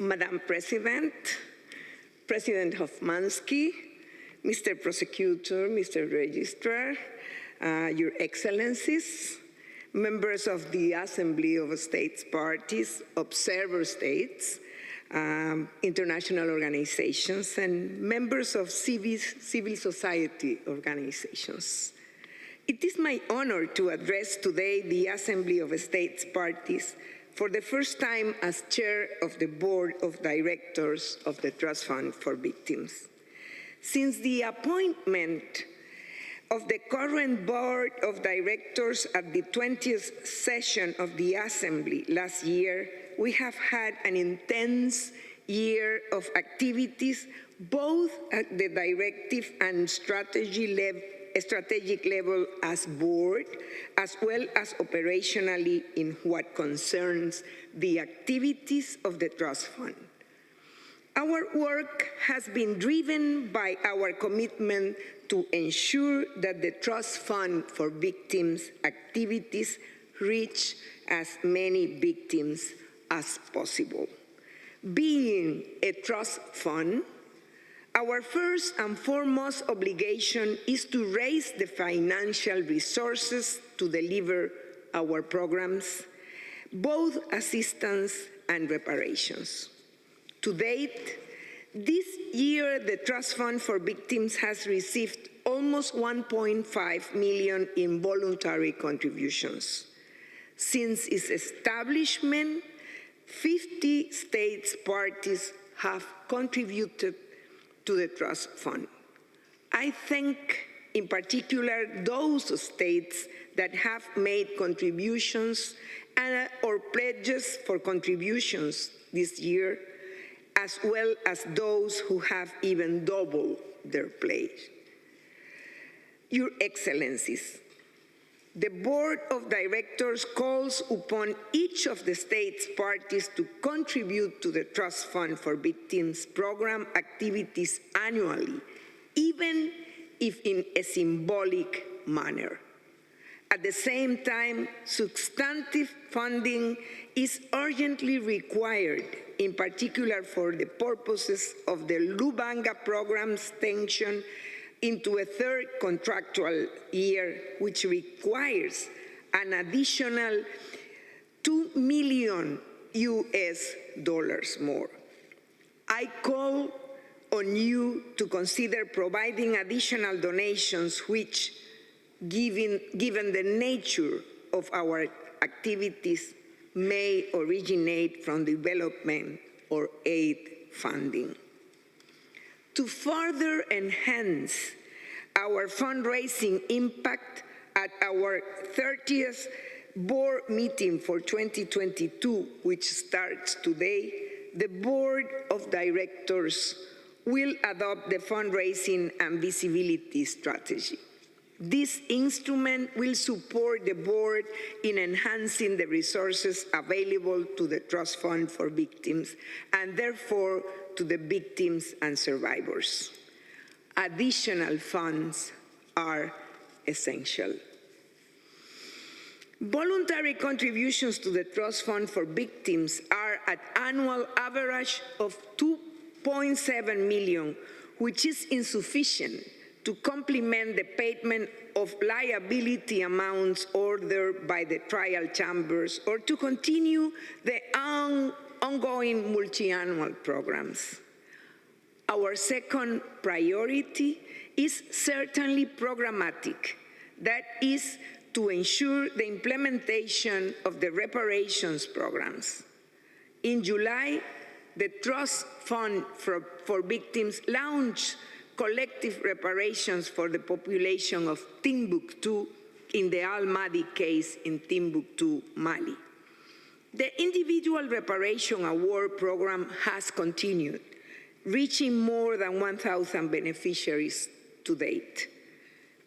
Madam President, President Hofmansky, Mr. Prosecutor, Mr. Registrar, Your Excellencies, members of the Assembly of States Parties, observer states, international organizations, and members of civil society organizations. It is my honor to address today the Assembly of States Parties for the first time as chair of the Board of Directors of the Trust Fund for Victims. Since the appointment of the current Board of Directors at the 20th session of the Assembly last year, we have had an intense year of activities, both at the directive and strategic level as board, as well as operationally in what concerns the activities of the Trust Fund. Our work has been driven by our commitment to ensure that the Trust Fund for Victims activities reach as many victims as possible. Being a trust fund, our first and foremost obligation is to raise the financial resources to deliver our programs, both assistance and reparations. To date, this year, the Trust Fund for Victims has received almost 1.5 million in voluntary contributions. Since its establishment, 50 states parties have contributed to the Trust Fund. I thank in particular those states that have made contributions or pledges for contributions this year, as well as those who have even doubled their pledge. Your Excellencies, the Board of Directors calls upon each of the states parties to contribute to the Trust Fund for Victims program activities annually, even if in a symbolic manner. At the same time, substantive funding is urgently required, in particular for the purposes of the Lubanga program's extension into a third contractual year, which requires an additional $2 million more. I call on you to consider providing additional donations which, given the nature of our activities, may originate from development or aid funding. To further enhance our fundraising impact, at our 30th board meeting for 2022, which starts today, the Board of Directors will adopt the fundraising and visibility strategy. This instrument will support the board in enhancing the resources available to the Trust Fund for Victims, and therefore to the victims and survivors. Additional funds are essential. Voluntary contributions to the Trust Fund for Victims are at annual average of 2.7 million, which is insufficient to complement the payment of liability amounts ordered by the trial chambers or to continue the ongoing multi-annual programs. Our second priority is certainly programmatic, that is, to ensure the implementation of the reparations programs. In July, the Trust Fund for Victims launched collective reparations for the population of Timbuktu in the Al-Mahdi case in Timbuktu, Mali. The individual reparation award program has continued, reaching more than 1,000 beneficiaries to date.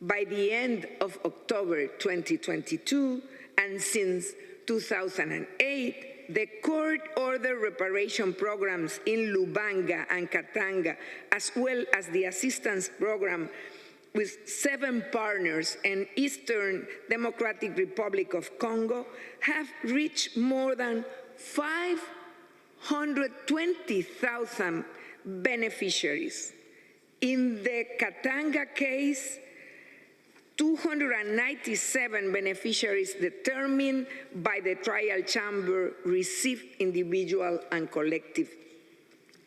By the end of October 2022, and since 2008, the court-ordered reparation programs in Lubanga and Katanga, as well as the assistance program with 7 partners in Eastern Democratic Republic of Congo, have reached more than 120,000 beneficiaries. In the Katanga case, 297 beneficiaries determined by the trial chamber received individual and collective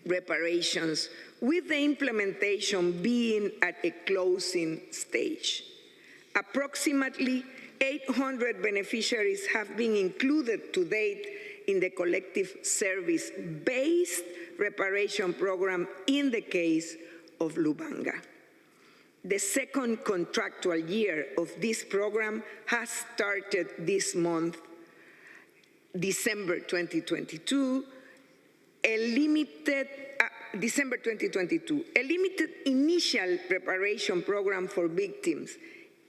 reparations, with the implementation being at a closing stage. Approximately 800 beneficiaries have been included to date in the collective service-based reparation program in the case of Lubanga. The second contractual year of this program has started this month, December 2022. A limited initial reparation program for victims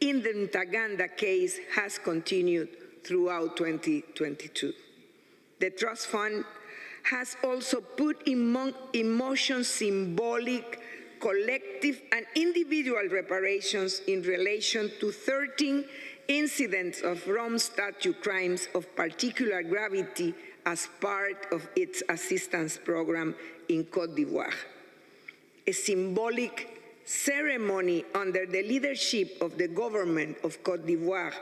in the Ntaganda case has continued throughout 2022. The Trust Fund has also put in motion symbolic, collective, and individual reparations in relation to 13 incidents of Rome Statute crimes of particular gravity as part of its assistance program in Côte d'Ivoire. A symbolic ceremony under the leadership of the government of Côte d'Ivoire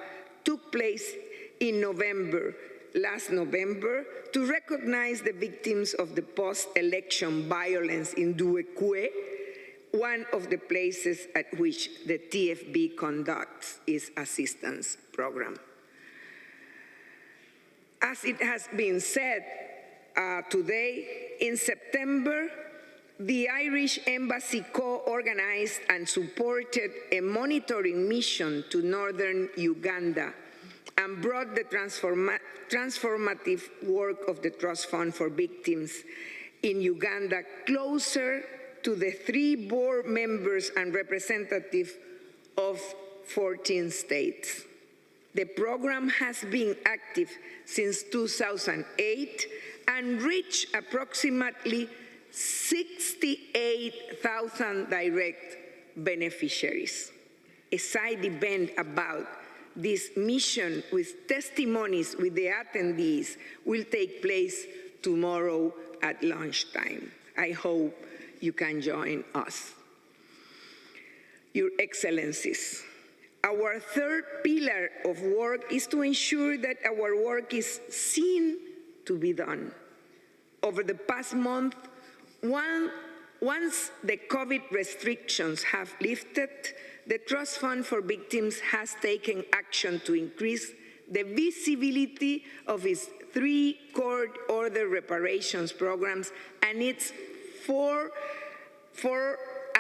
took place in last November, to recognize the victims of the post-election violence in Duekwe, one of the places at which the TFV conducts its assistance program. As it has been said today, in September, the Irish Embassy co-organized and supported a monitoring mission to northern Uganda and brought the transformative work of the Trust Fund for Victims in Uganda closer to the 3 board members and representatives of 14 states. The program has been active since 2008 and reached approximately 68,000 direct beneficiaries. A side event about this mission with testimonies with the attendees will take place tomorrow at lunchtime. I hope you can join us. Your Excellencies, our third pillar of work is to ensure that our work is seen to be done. Over the past month, once the COVID restrictions have lifted, the Trust Fund for Victims has taken action to increase the visibility of its 3 court-ordered reparations programs and its 4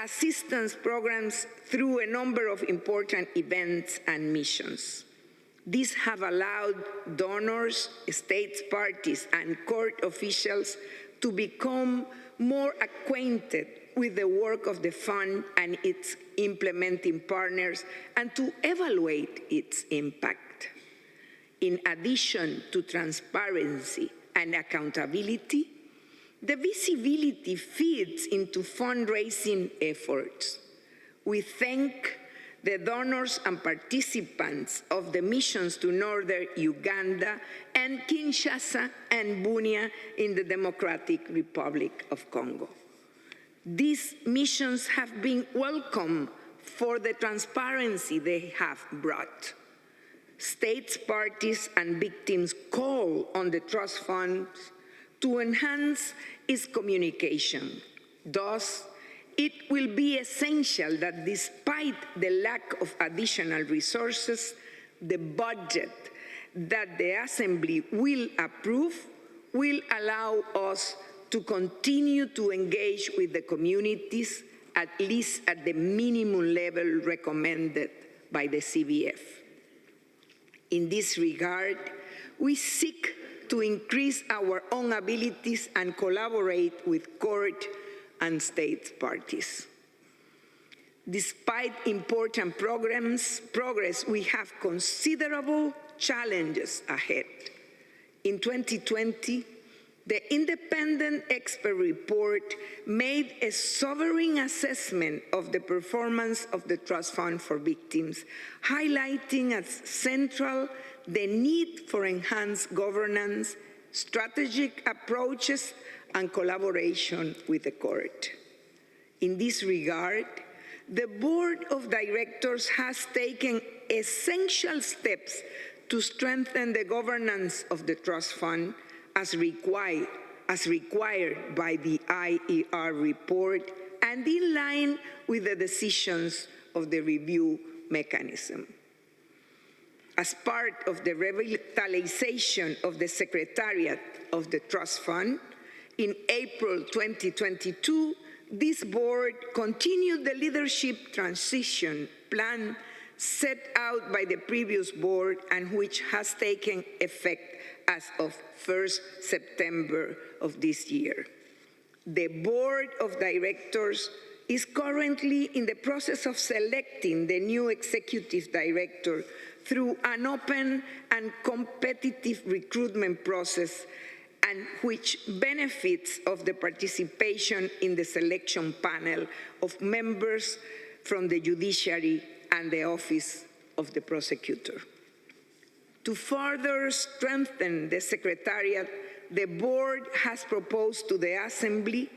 assistance programs through a number of important events and missions. These have allowed donors, states parties, and court officials to become more acquainted with the work of the fund and its implementing partners, and to evaluate its impact. In addition to transparency and accountability, the visibility feeds into fundraising efforts. We thank the donors and participants of the missions to northern Uganda and Kinshasa and Bunia in the Democratic Republic of Congo. These missions have been welcome for the transparency they have brought. States, parties, and victims call on the Trust Fund to enhance its communication. Thus, it will be essential that despite the lack of additional resources, the budget that the Assembly will approve will allow us to continue to engage with the communities, at least at the minimum level recommended by the CBF. In this regard, we seek to increase our own abilities and collaborate with court and state parties. Despite important progress, we have considerable challenges ahead. In 2020, the independent expert report made a sobering assessment of the performance of the Trust Fund for Victims, highlighting as central the need for enhanced governance, strategic approaches, and collaboration with the court. In this regard, the Board of Directors has taken essential steps to strengthen the governance of the trust fund as required by the IER report and in line with the decisions of the review mechanism. As part of the revitalization of the Secretariat of the Trust Fund, in April 2022, this board continued the leadership transition plan set out by the previous board and which has taken effect as of 1st September of this year. The Board of Directors is currently in the process of selecting the new executive director through an open and competitive recruitment process, and which benefits of the participation in the selection panel of members from the judiciary and the Office of the Prosecutor. To further strengthen the Secretariat, the board has proposed to the Assembly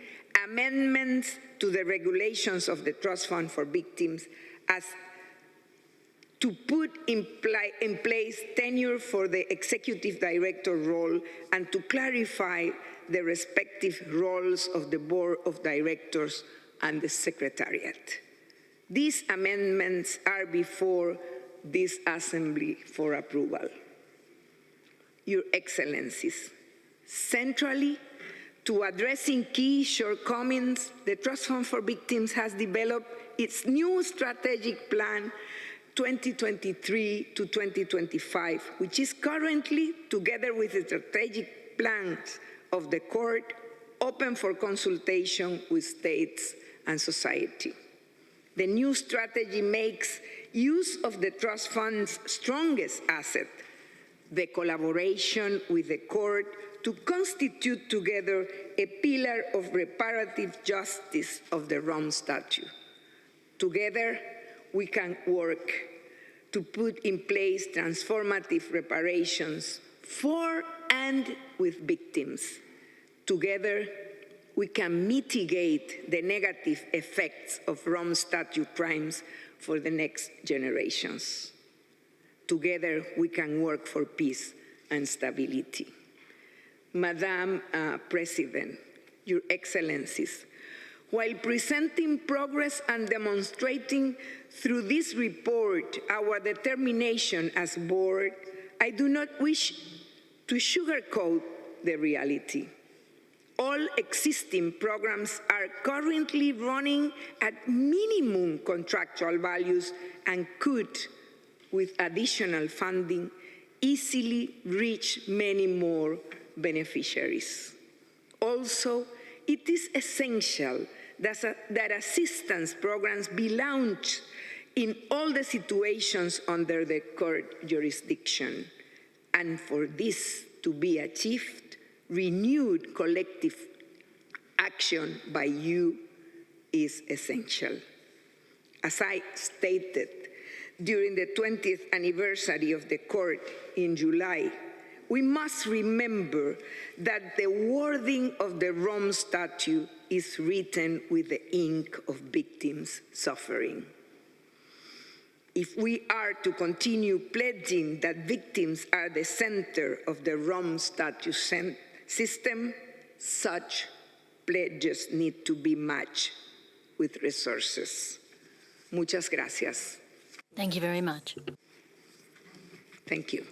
amendments to the regulations of the Trust Fund for Victims as to put in place tenure for the executive director role and to clarify the respective roles of the Board of Directors and the Secretariat. These amendments are before this Assembly for approval. Your Excellencies, centrally to addressing key shortcomings, the Trust Fund for Victims has developed its new strategic plan 2023 to 2025, which is currently, together with the strategic plans of the court, open for consultation with states and society. The new strategy makes use of the Trust Fund's strongest asset, the collaboration with the court, to constitute together a pillar of reparative justice of the Rome Statute. Together, we can work to put in place transformative reparations for and with victims. Together, we can mitigate the negative effects of Rome Statute crimes for the next generations. Together, we can work for peace and stability. Madam President, Your Excellencies, while presenting progress and demonstrating through this report our determination as board, I do not wish to sugarcoat the reality. All existing programs are currently running at minimum contractual values and could, with additional funding, easily reach many more beneficiaries. Also, it is essential that assistance programs be launched in all the situations under the court jurisdiction. And for this to be achieved, renewed collective action by you is essential. As I stated, during the 20th anniversary of the court in July, we must remember that the wording of the Rome Statute is written with the ink of victims' suffering. If we are to continue pledging that victims are the center of the Rome Statute system, such pledges need to be matched with resources. Muchas gracias. Thank you very much. Thank you.